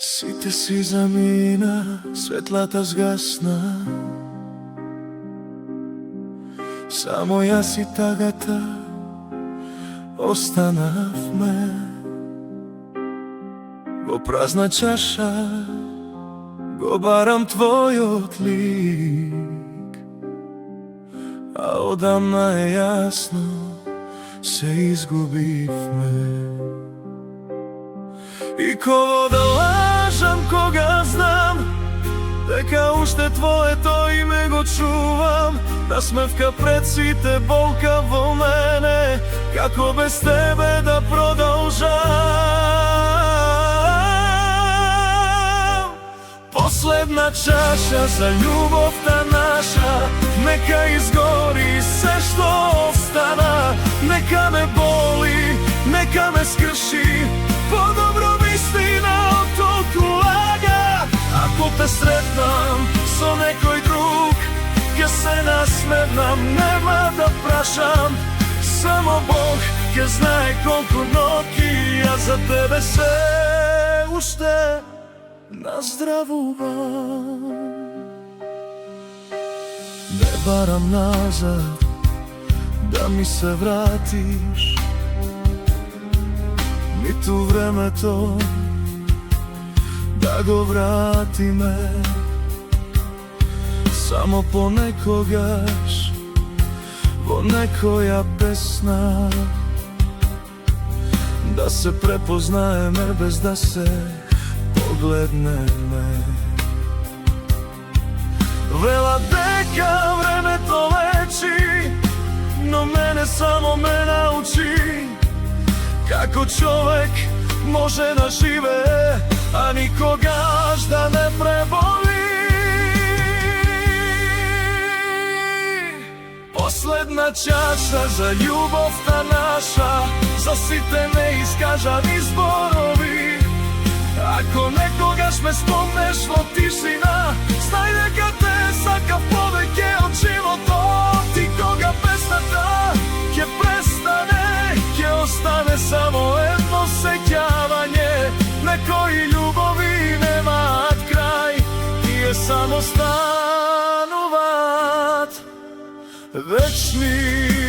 Сите си замина, светлата згасна. Само јас и тагата останавме. Во празна чаша го барам твојот лик, а одамна е јасно се изгубивме. И кого да лажам кога знам дека уште твоето име го чувам. Насмевка пред сите, болка во мене, како без тебе да продолжам. Последна чаша за љубовта наша, нека изгори се што остана. Нека ме боли, нека ме скрши, подобро вистина од толку лага. Ако те сретнам со некој друг, ќе се насмевнам, нема да прашам. Само Бог ќе знае колку ноќи јас за тебе се уште наздравувам. Не барам назад да ми се вратиш, ниту времето да го вратиме. Само понекогаш во некоја песна да се препознаеме без да се погледнеме. Велат дека времето лечи, но мене само ме научи како човек може да живее, а никогаш да не преболи. Последна чаша за љубовта наша, за сите неискажани зборови. Ако некогаш ме спомнеш во тишина, знај дека те сакав повеќе од животот. И кога песната ќе престане, ќе остане само едно сеќавање. Некои љубови немаат крај, тие само стануваат вечни.